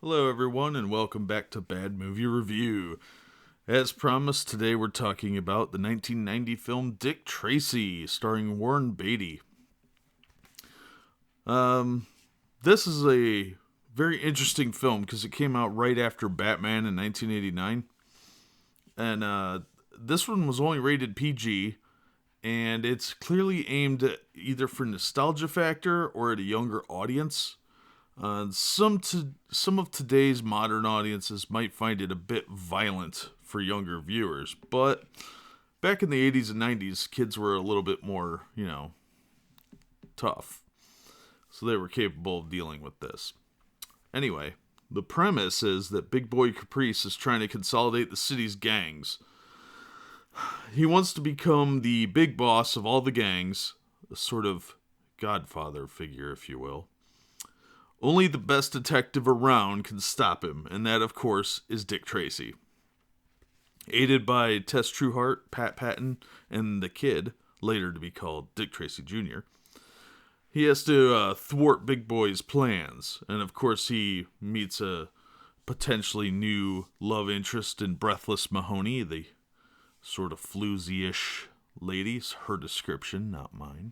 Hello, everyone, and welcome back to Bad Movie Review. As promised, today we're talking about the 1990 film Dick Tracy, starring Warren Beatty. This is a very interesting film because it came out right after Batman in 1989, and this one was only rated PG, and it's clearly aimed at either for nostalgia factor or at a younger audience. Some of today's modern audiences might find it a bit violent for younger viewers, but back in the 80s and 90s, kids were a little bit more, tough. So they were capable of dealing with this. Anyway, the premise is that Big Boy Caprice is trying to consolidate the city's gangs. He wants to become the big boss of all the gangs, a sort of godfather figure, if you will. Only the best detective around can stop him, and that, of course, is Dick Tracy. Aided by Tess Trueheart, Pat Patton, and the Kid, later to be called Dick Tracy Jr., he has to thwart Big Boy's plans, and of course he meets a potentially new love interest in Breathless Mahoney, the sort of floozy-ish lady. Her description, not mine.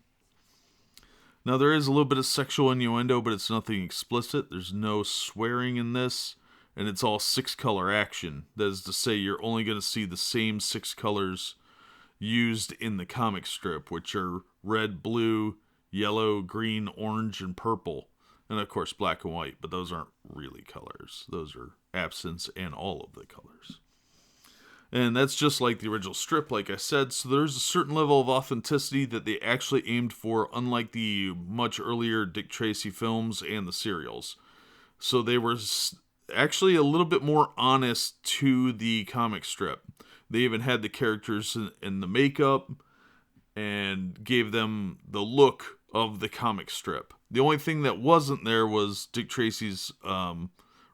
Now, there is a little bit of sexual innuendo, but it's nothing explicit. There's no swearing in this, and it's all six-color action. That is to say, you're only going to see the same six colors used in the comic strip, which are red, blue, yellow, green, orange, and purple. And, of course, black and white, but those aren't really colors. Those are absence and all of the colors. And that's just like the original strip, like I said, so there's a certain level of authenticity that they actually aimed for, unlike the much earlier Dick Tracy films and the serials. So they were actually a little bit more honest to the comic strip. They even had the characters in the makeup and gave them the look of the comic strip. The only thing that wasn't there was Dick Tracy's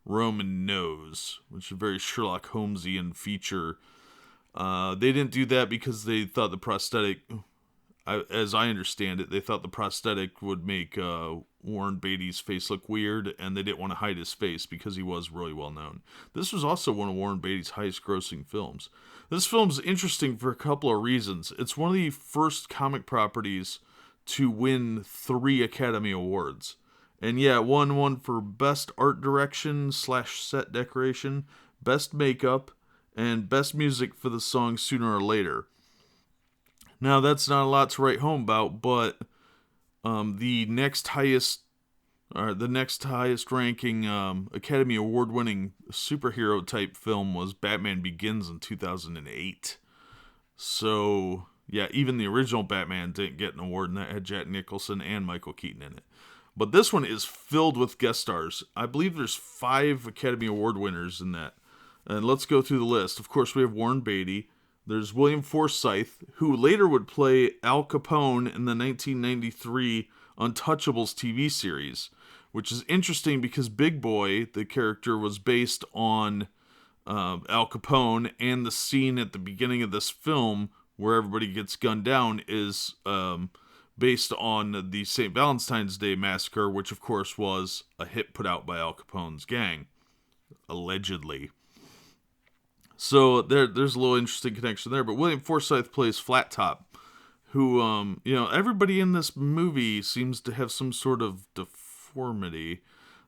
Roman nose, which is a very Sherlock Holmesian feature. They didn't do that because they thought the prosthetic, as I understand it, they thought the prosthetic would make Warren Beatty's face look weird, and they didn't want to hide his face because he was really well known. This was also one of Warren Beatty's highest grossing films. This film's interesting for a couple of reasons. It's one of the first comic properties to win 3 Academy Awards. And yeah, it won one for Best Art Direction / Set Decoration, Best Makeup, and Best Music for the song Sooner or Later. Now, that's not a lot to write home about, but the next highest ranking Academy Award winning superhero type film was Batman Begins in 2008. So, yeah, even the original Batman didn't get an award, and that had Jack Nicholson and Michael Keaton in it. But this one is filled with guest stars. I believe there's 5 Academy Award winners in that. And let's go through the list. Of course, we have Warren Beatty. There's William Forsythe, who later would play Al Capone in the 1993 Untouchables TV series, which is interesting because Big Boy, the character, was based on Al Capone, and the scene at the beginning of this film where everybody gets gunned down is based on the St. Valentine's Day Massacre, which of course was a hit put out by Al Capone's gang, allegedly. So there's a little interesting connection there. But William Forsythe plays Flat Top, who, everybody in this movie seems to have some sort of deformity.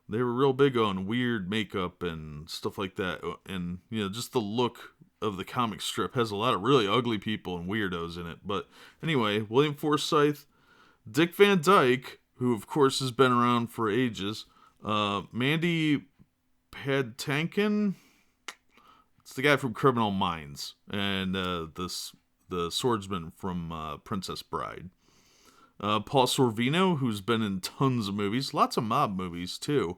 They were real big on weird makeup and stuff like that. And, just the look of the comic strip has a lot of really ugly people and weirdos in it. But anyway, William Forsythe, Dick Van Dyke, who of course has been around for ages, Mandy Patinkin, it's the guy from Criminal Minds, and the swordsman from Princess Bride. Paul Sorvino, who's been in tons of movies, lots of mob movies too.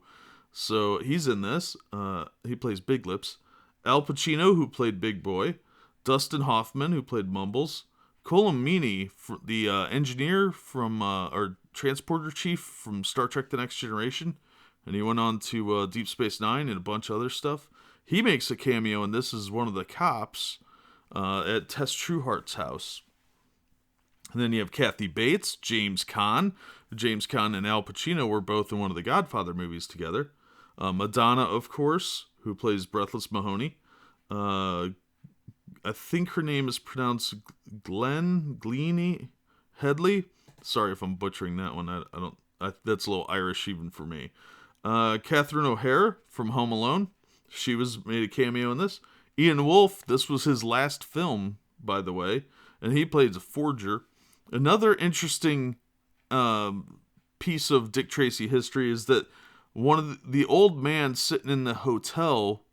So he's in this. He plays Big Lips. Al Pacino, who played Big Boy. Dustin Hoffman, who played Mumbles. Colm Meany, the engineer from, or transporter chief from Star Trek The Next Generation. And he went on to Deep Space Nine and a bunch of other stuff. He makes a cameo, and this is one of the cops at Tess Trueheart's house. And then you have Kathy Bates, James Caan. James Caan and Al Pacino were both in one of the Godfather movies together. Madonna, of course, who plays Breathless Mahoney. I think her name is pronounced Glenne Headley. Sorry if I'm butchering that one. I don't. That's a little Irish even for me. Catherine O'Hara from Home Alone. She made a cameo in this. Ian Wolfe. This was his last film, by the way, and he plays a forger. Another interesting piece of Dick Tracy history is that one of the old man sitting in the hotel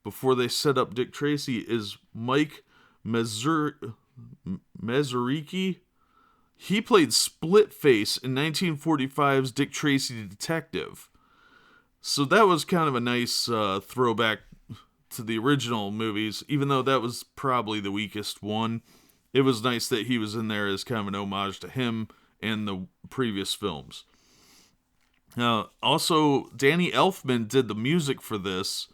before they set up Dick Tracy is Mike Mazurki. He played Splitface in 1945's Dick Tracy Detective. So that was kind of a nice throwback to the original movies, even though that was probably the weakest one. It was nice that he was in there as kind of an homage to him and the previous films. Also, Danny Elfman did the music for this,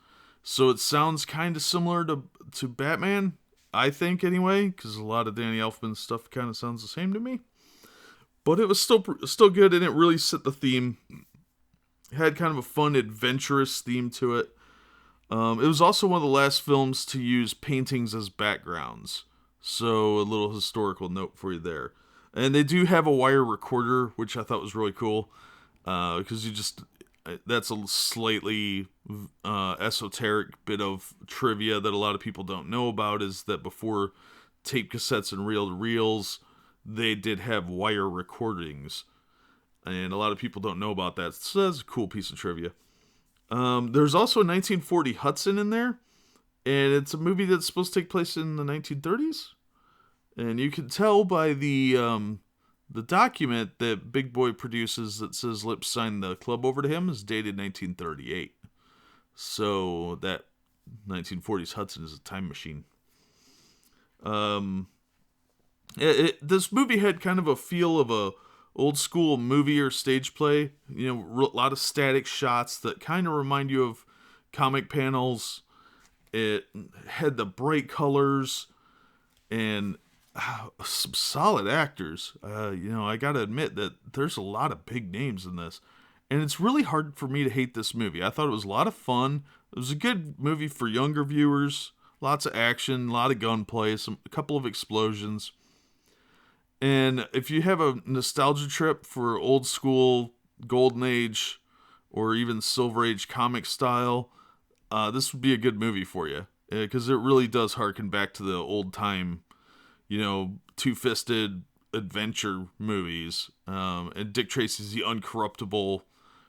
so it sounds kind of similar to Batman, I think, anyway, because a lot of Danny Elfman's stuff kind of sounds the same to me. But it was still good, and it really set the theme. It had kind of a fun, adventurous theme to it. It was also one of the last films to use paintings as backgrounds, so a little historical note for you there. And they do have a wire recorder, which I thought was really cool, because that's a slightly esoteric bit of trivia that a lot of people don't know about, is that before tape cassettes and reel-to-reels, they did have wire recordings. And a lot of people don't know about that, so that's a cool piece of trivia. There's also a 1940 Hudson in there, and it's a movie that's supposed to take place in the 1930s. And you can tell by the document that Big Boy produces that says Lips signed the club over to him is dated 1938. So that 1940s Hudson is a time machine. This movie had kind of a feel of a old school movie or stage play. You know, a lot of static shots that kind of remind you of comic panels. It had the bright colors and some solid actors. I gotta admit that there's a lot of big names in this, and it's really hard for me to hate this movie. I thought it was a lot of fun. It was a good movie for younger viewers. Lots of action, a lot of gunplay, a couple of explosions. And if you have a nostalgia trip for old school, golden age, or even silver age comic style, this would be a good movie for you, because it really does harken back to the old time, two-fisted adventure movies. And Dick Tracy's the uncorruptible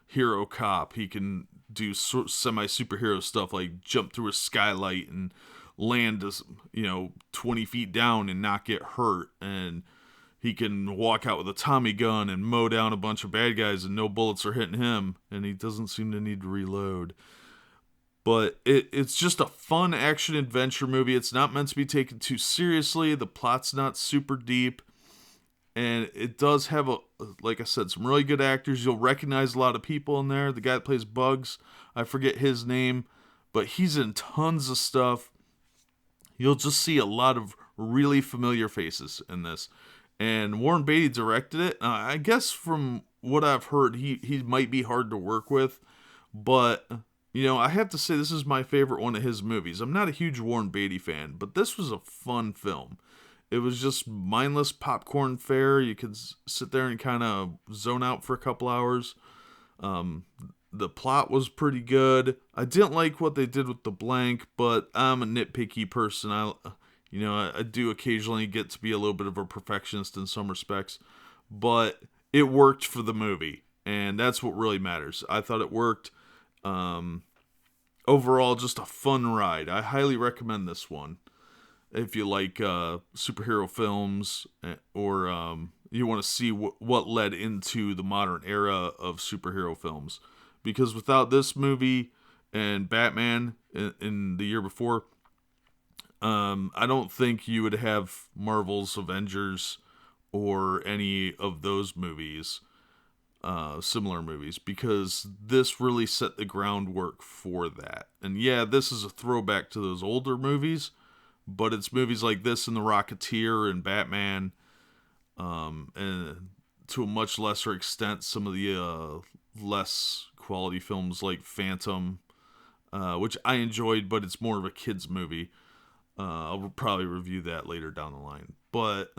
hero cop. He can do semi-superhero stuff like jump through a skylight and land 20 feet down and not get hurt. And he can walk out with a Tommy gun and mow down a bunch of bad guys and no bullets are hitting him. And he doesn't seem to need to reload. But it's just a fun action-adventure movie. It's not meant to be taken too seriously. The plot's not super deep. And it does have, like I said, some really good actors. You'll recognize a lot of people in there. The guy that plays Bugs, I forget his name, but he's in tons of stuff. You'll just see a lot of really familiar faces in this. And Warren Beatty directed it. I guess from what I've heard, he might be hard to work with. But I have to say this is my favorite one of his movies. I'm not a huge Warren Beatty fan, but this was a fun film. It was just mindless popcorn fare. You could sit there and kind of zone out for a couple hours. The plot was pretty good. I didn't like what they did with the blank, but I'm a nitpicky person. I do occasionally get to be a little bit of a perfectionist in some respects, but it worked for the movie, and that's what really matters. I thought it worked. Overall, just a fun ride. I highly recommend this one if you like superhero films, or you want to see what led into the modern era of superhero films. Because without this movie and Batman in the year before, I don't think you would have Marvel's Avengers or any of those movies, similar movies, because this really set the groundwork for that. And yeah, this is a throwback to those older movies, but it's movies like this and The Rocketeer and Batman, and to a much lesser extent, some of the less quality films like Phantom, which I enjoyed, but it's more of a kid's movie. I'll probably review that later down the line. But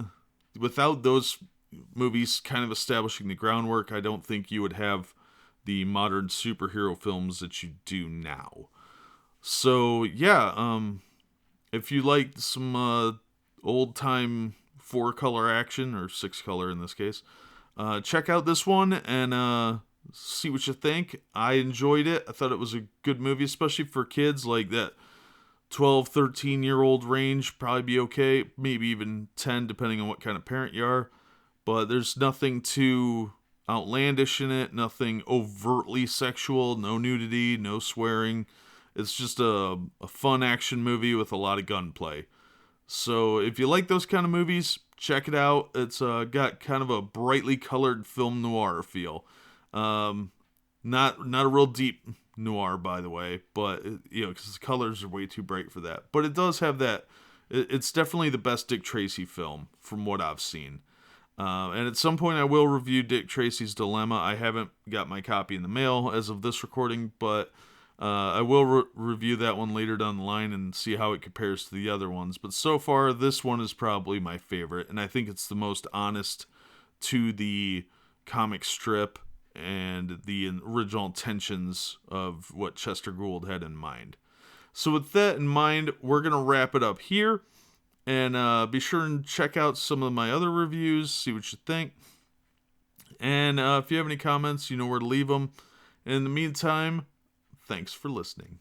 without those movies kind of establishing the groundwork, I don't think you would have the modern superhero films that you do now. So, yeah, if you like some old-time 4-color action, or 6-color in this case, check out this one and see what you think. I enjoyed it. I thought it was a good movie, especially for kids. Like that 12, 13-year-old range, probably be okay. Maybe even 10, depending on what kind of parent you are. But there's nothing too outlandish in it. Nothing overtly sexual. No nudity. No swearing. It's just a fun action movie with a lot of gunplay. So if you like those kind of movies, check it out. It's got kind of a brightly colored film noir feel. Not a real deep noir, by the way, but because the colors are way too bright for that. But it does have that. It's definitely the best Dick Tracy film from what I've seen. And at some point I will review Dick Tracy's Dilemma. I haven't got my copy in the mail as of this recording, but I will review that one later down the line and see how it compares to the other ones. But so far, this one is probably my favorite, and I think it's the most honest to the comic strip and the original intentions of what Chester Gould had in mind. So with that in mind, we're going to wrap it up here. And be sure and check out some of my other reviews, see what you think. And if you have any comments, you know where to leave them. In the meantime, thanks for listening.